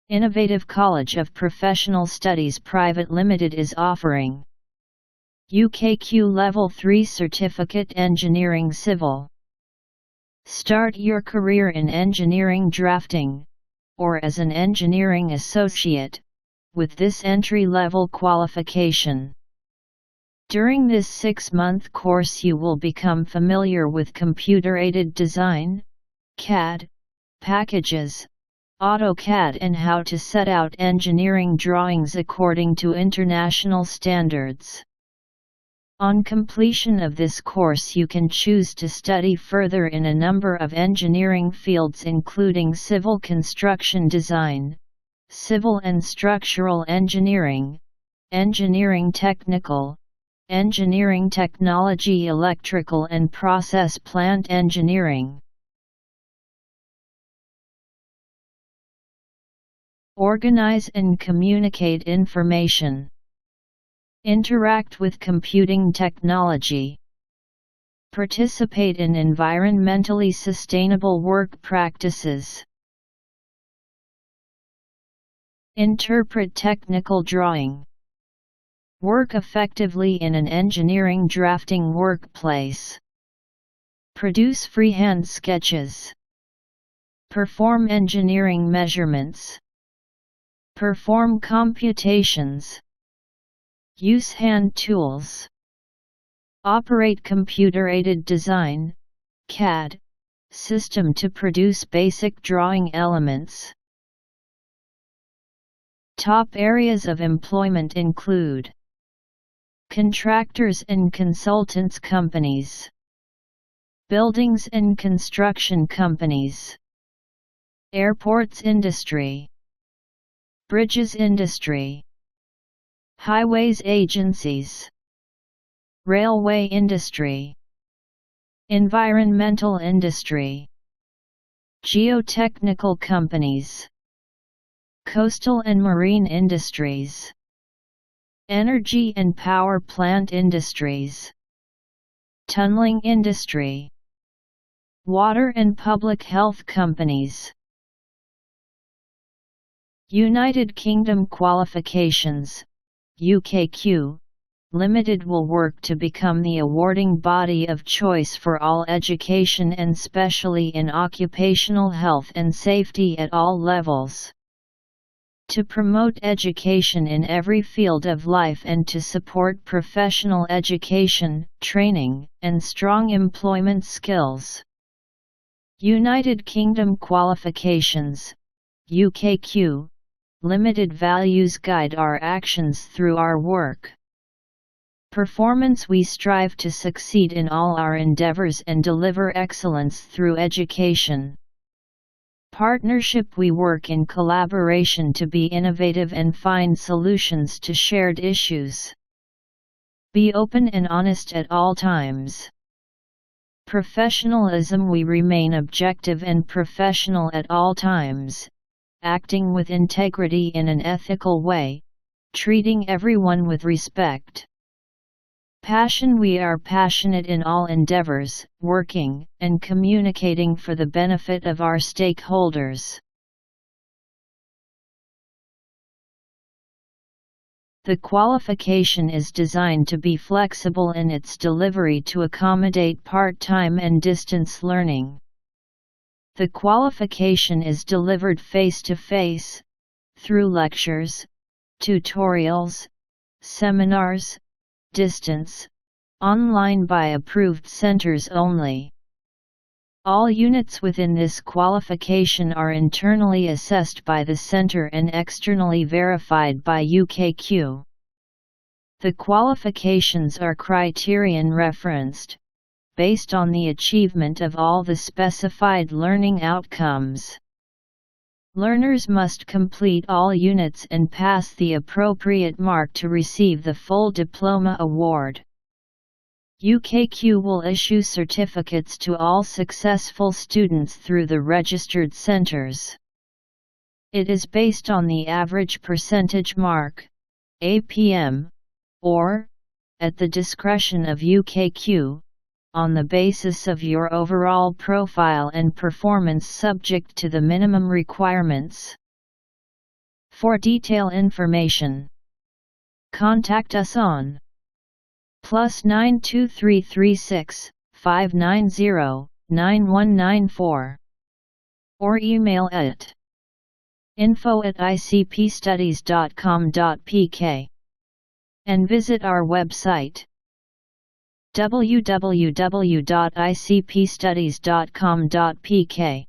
Innovative College of Professional Studies Private Limited is offering UKQ Level 3 Certificate Engineering Civil. Start your career in engineering drafting, or as an engineering associate, with this entry-level qualification. During this 6-month course you will become familiar with computer-aided design, CAD, packages, AutoCAD and how to set out engineering drawings according to international standards. On completion of this course you can choose to study further in a number of engineering fields including civil construction design, civil and structural engineering, engineering technical, engineering technology, electrical and process plant engineering. Organize and communicate information. Interact with computing technology. Participate in environmentally sustainable work practices. Interpret technical drawing. Work effectively in an engineering drafting workplace. Produce freehand sketches. Perform engineering measurements. Perform computations. Use hand tools. Operate computer-aided design, CAD, system to produce basic drawing elements. Top areas of employment include contractors and consultants companies, buildings and construction companies, airports industry, bridges industry, highways agencies, railway industry, environmental industry, geotechnical companies, coastal and marine industries, energy and power plant industries, tunneling industry, water and public health companies. United Kingdom Qualifications, UKQ, Limited will work to become the awarding body of choice for all education and specially in occupational health and safety at all levels. To promote education in every field of life and to support professional education, training, and strong employment skills. United Kingdom Qualifications, UKQ, Limited values guide our actions through our work. Performance. We strive to succeed in all our endeavors and deliver excellence through education. Partnership. We work in collaboration to be innovative and find solutions to shared issues. Be open and honest at all times. Professionalism. We remain objective and professional at all times, acting with integrity in an ethical way, treating everyone with respect. Passion. We are passionate in all endeavors, working and communicating for the benefit of our stakeholders. The qualification is designed to be flexible in its delivery to accommodate part-time and distance learning. The qualification is delivered face-to-face, through lectures, tutorials, seminars, distance, online by approved centers only. All units within this qualification are internally assessed by the center and externally verified by UKQ. The qualifications are criterion referenced, based on the achievement of all the specified learning outcomes. Learners must complete all units and pass the appropriate mark to receive the full diploma award. UKQ will issue certificates to all successful students through the registered centers. It is based on the average percentage mark, APM, or, at the discretion of UKQ, on the basis of your overall profile and performance subject to the minimum requirements. For detailed information, contact us on +9 2336 590 9194 or email at info@icpstudies.com.pk and visit our website www.icpstudies.com.pk.